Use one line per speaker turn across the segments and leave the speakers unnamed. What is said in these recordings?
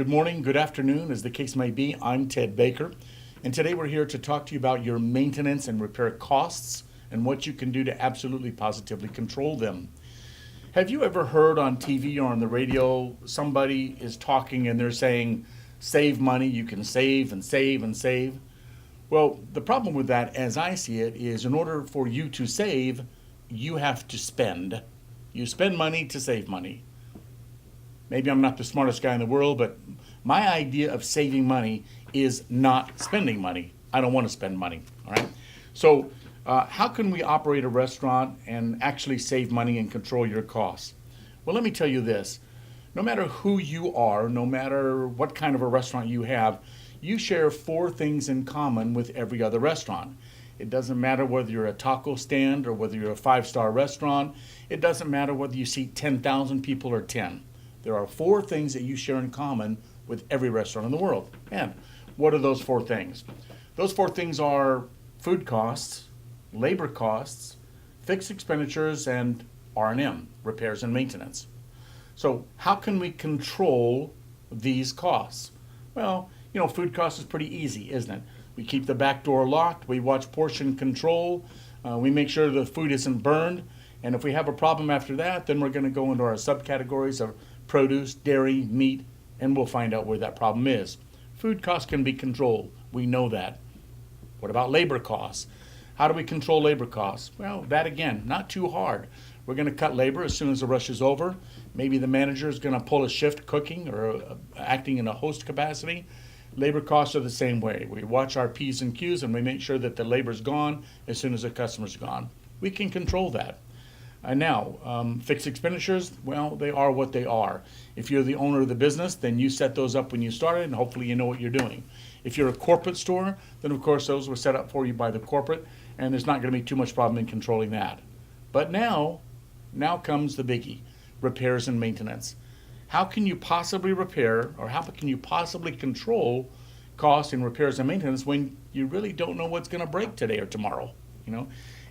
Good morning, good afternoon, as the case may be. I'm Ted Baker, and today we're here to talk to you about your maintenance and repair costs and what you can do to absolutely positively control them. Have you ever heard on TV or on the radio somebody is talking and they're saying, save money, you can save and save and save? Well, the problem with that, as I see it, is in order for you to save, you have to spend. You spend money to save money. Maybe I'm not the smartest guy in the world, but my idea of saving money is not spending money. I don't want to spend money, all right? So how can we operate a restaurant and actually save money and control your costs? Well, let me tell you this. No matter who you are, no matter what kind of a restaurant you have, you share four things in common with every other restaurant. It doesn't matter whether you're a taco stand or whether you're a five-star restaurant. It doesn't matter whether you seat 10,000 people or 10. There are four things that you share in common with every restaurant in the world. And what are those four things? Those four things are food costs, labor costs, fixed expenditures, and R&M, repairs and maintenance. So how can we control these costs? Well, food costs is pretty easy, isn't it? We keep the back door locked, we watch portion control, we make sure the food isn't burned, and if we have a problem after that, then we're going to go into our subcategories of produce, dairy, meat, and we'll find out where that problem is. Food costs can be controlled. We know that. What about labor costs? How do we control labor costs? Well, that again, not too hard. We're going to cut labor as soon as the rush is over. Maybe the manager is going to pull a shift cooking or acting in a host capacity. Labor costs are the same way. We watch our P's and Q's and we make sure that the labor's gone as soon as the customer's gone. We can control that. Now, fixed expenditures, well, they are what they are. If you're the owner of the business, then you set those up when you started, and hopefully you know what you're doing. If you're a corporate store, then of course those were set up for you by the corporate, and there's not going to be too much problem in controlling that. But now comes the biggie, repairs and maintenance. How can you possibly repair, or how can you possibly control costs in repairs and maintenance when you really don't know what's going to break today or tomorrow?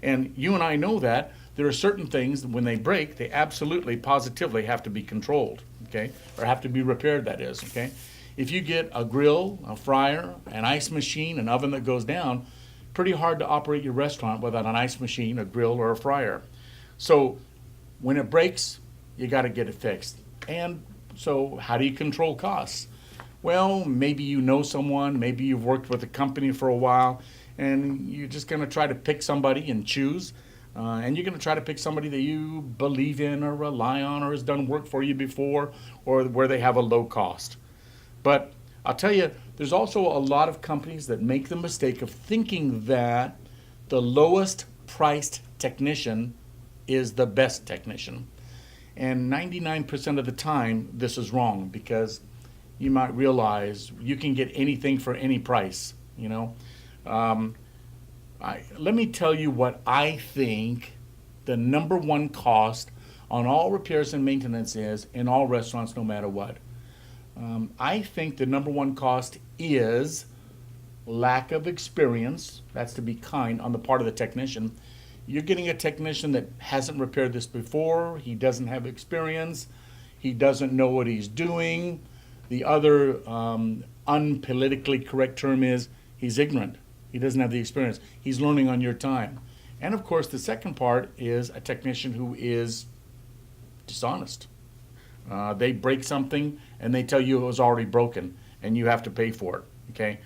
And you and I know that there are certain things that when they break, they absolutely, positively have to be controlled, okay? Or have to be repaired, that is, okay? If you get a grill, a fryer, an ice machine, an oven that goes down, pretty hard to operate your restaurant without an ice machine, a grill, or a fryer. So when it breaks, you got to get it fixed. And so how do you control costs? Well, maybe you know someone, maybe you've worked with a company for a while, and you're just going to try to pick somebody and choose. And you're going to try to pick somebody that you believe in or rely on or has done work for you before or where they have a low cost. But I'll tell you, there's also a lot of companies that make the mistake of thinking that the lowest priced technician is the best technician. And 99% of the time, this is wrong because you might realize you can get anything for any price, Let me tell you what I think the number one cost on all repairs and maintenance is in all restaurants, no matter what. I think the number one cost is lack of experience. That's to be kind on the part of the technician. You're getting a technician that hasn't repaired this before. He doesn't have experience. He doesn't know what he's doing. The other unpolitically correct term is he's ignorant. He doesn't have the experience. He's learning on your time. And of course, the second part is a technician who is dishonest. They break something and they tell you it was already broken and you have to pay for it, okay?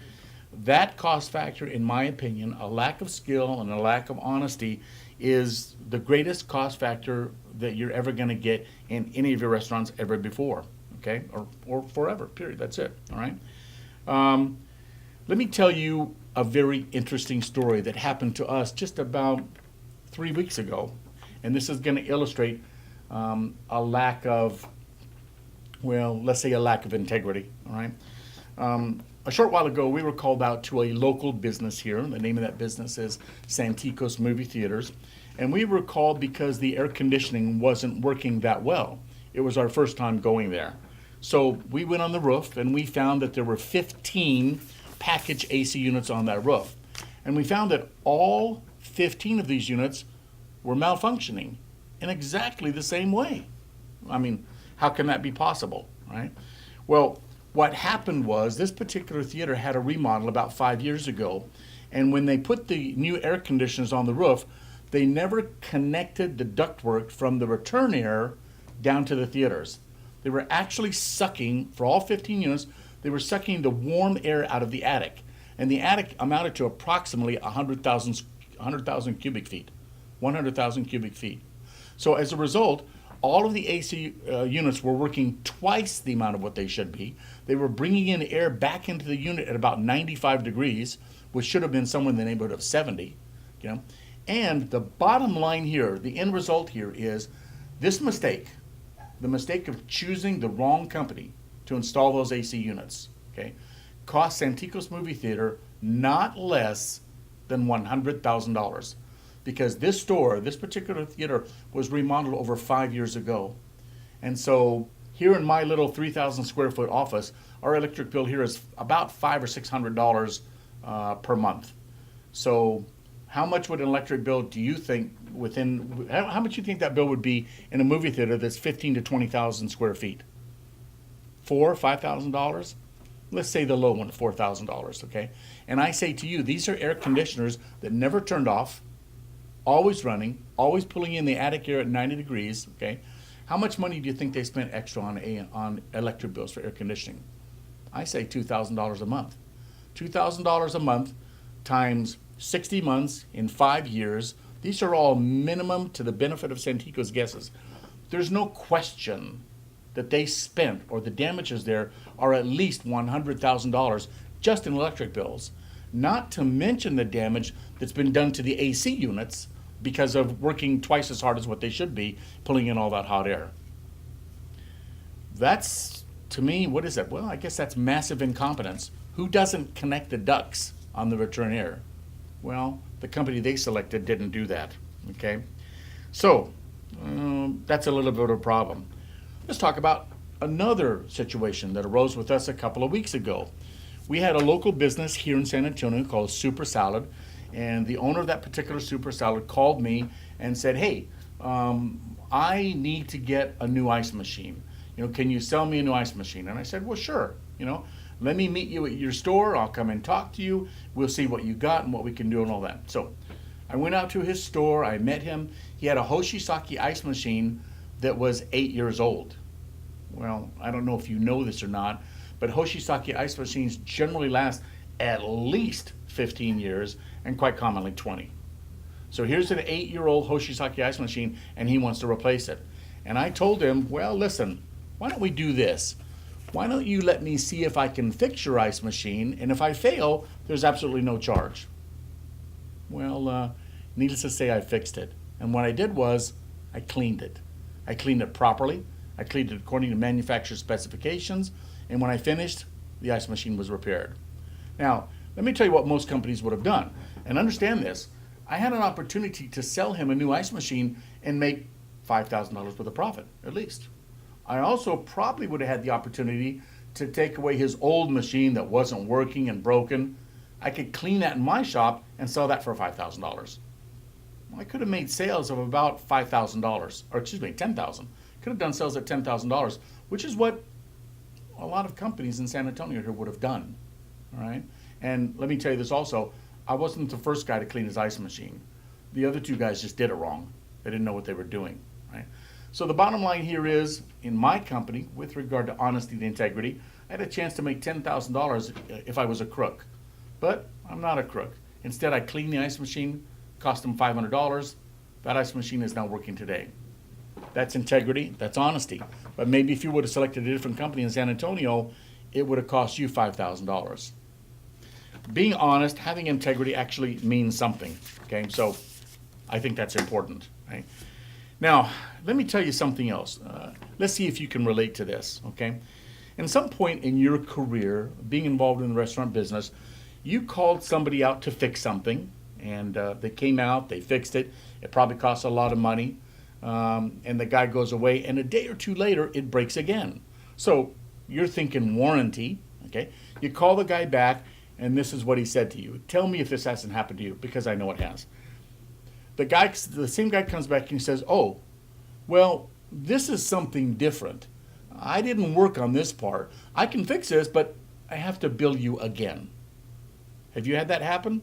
That cost factor, in my opinion, a lack of skill and a lack of honesty is the greatest cost factor that you're ever going to get in any of your restaurants ever before, okay? Or forever, period. That's it, all right? Let me tell you a very interesting story that happened to us just about 3 weeks ago. And this is going to illustrate a lack of, let's say a lack of integrity, all right? A short while ago, we were called out to a local business here. The name of that business is Santikos Movie Theaters. And we were called because the air conditioning wasn't working that well. It was our first time going there. So we went on the roof and we found that there were 15 package AC units on that roof. And we found that all 15 of these units were malfunctioning in exactly the same way. I mean, how can that be possible, right? Well, What happened was this particular theater had a remodel about 5 years ago, and when they put the new air conditioners on the roof, they never connected the ductwork from the return air down to the theaters. They were actually sucking, for all 15 units, they were sucking the warm air out of the attic. And the attic amounted to approximately 100,000 cubic feet. 100,000 cubic feet. So as a result, all of the AC units were working twice the amount of what they should be. They were bringing in air back into the unit at about 95 degrees, which should have been somewhere in the neighborhood of 70. And the bottom line here, the end result here is this mistake, the mistake of choosing the wrong company to install those AC units, cost Santikos Movie Theater not less than $100,000. Because this store, this particular theater, was remodeled over 5 years ago. And so here in my little 3,000 square foot office, our electric bill here is about $500 or $600 per month. So how much would an electric bill do you think how much do you think that bill would be in a movie theater that's 15 to 20,000 square feet? $5,000? Let's say the low one, $4,000, okay? And I say to you, these are air conditioners that never turned off, always running, always pulling in the attic air at 90 degrees, okay? How much money do you think they spent extra on electric bills for air conditioning? I say $2,000 a month. $2,000 a month times 60 months in 5 years. These are all minimum to the benefit of Santikos guesses. There's no question that they spent, or the damages there are at least $100,000 just in electric bills. Not to mention the damage that's been done to the AC units because of working twice as hard as what they should be, pulling in all that hot air. That's, to me, what is that? Well, I guess that's massive incompetence. Who doesn't connect the ducts on the return air? Well, the company they selected didn't do that, okay? So, that's a little bit of a problem. Let's talk about another situation that arose with us a couple of weeks ago. We had a local business here in San Antonio called Super Salad, and the owner of that particular Super Salad called me and said, hey, I need to get a new ice machine. Can you sell me a new ice machine? And I said, well, sure. Let me meet you at your store. I'll come and talk to you. We'll see what you got and what we can do and all that. So I went out to his store. I met him. He had a Hoshisaki ice machine that was 8 years old. Well, I don't know if you know this or not, but Hoshisaki ice machines generally last at least 15 years and quite commonly 20. So here's an 8-year-old Hoshisaki ice machine and he wants to replace it. And I told him, well, listen, why don't we do this? Why don't you let me see if I can fix your ice machine, and if I fail, there's absolutely no charge. Well, needless to say, I fixed it. And what I did was I cleaned it. I cleaned it properly. I cleaned it according to manufacturer specifications, and when I finished, the ice machine was repaired. Now, let me tell you what most companies would have done. And understand this, I had an opportunity to sell him a new ice machine and make $5,000 worth of profit, at least. I also probably would have had the opportunity to take away his old machine that wasn't working and broken. I could clean that in my shop and sell that for $5,000. I could have made sales of about $5,000, or excuse me, $10,000. Could have done sales at $10,000, which is what a lot of companies in San Antonio here would have done. All right. And let me tell you this also, I wasn't the first guy to clean his ice machine. The other two guys just did it wrong. They didn't know what they were doing. Right. So the bottom line here is, in my company, with regard to honesty and integrity, I had a chance to make $10,000 if I was a crook. But I'm not a crook. Instead, I cleaned the ice machine, cost them $500. That ice machine is now working today. That's integrity, that's honesty. But maybe if you would have selected a different company in San Antonio, it would have cost you $5,000. Being honest, having integrity actually means something, okay? So I think that's important, right? Now, let me tell you something else. Let's see if you can relate to this, okay? At some point in your career, being involved in the restaurant business, you called somebody out to fix something, and they came out, they fixed it. It probably cost a lot of money, and the guy goes away, and a day or two later, it breaks again. So you're thinking warranty, okay? You call the guy back, and this is what he said to you. Tell me if this hasn't happened to you, because I know it has. The same guy comes back and he says, oh, well, this is something different. I didn't work on this part. I can fix this, but I have to bill you again. Have you had that happen?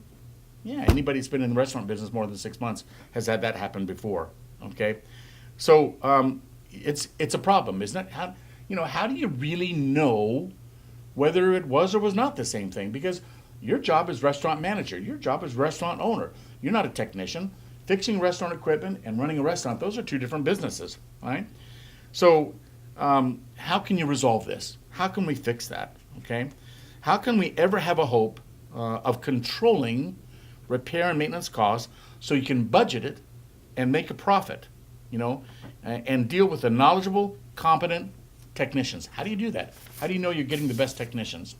Yeah, anybody that's been in the restaurant business more than 6 months has had that happen before. Okay, so it's a problem, isn't it? How do you really know whether it was or was not the same thing? Because your job is restaurant manager, your job is restaurant owner. You're not a technician. Fixing restaurant equipment and running a restaurant, those are two different businesses, right? So how can you resolve this? How can we fix that? Okay, how can we ever have a hope of controlling repair and maintenance costs so you can budget it and make a profit, and deal with the knowledgeable, competent technicians? How do you do that? How do you know you're getting the best technicians?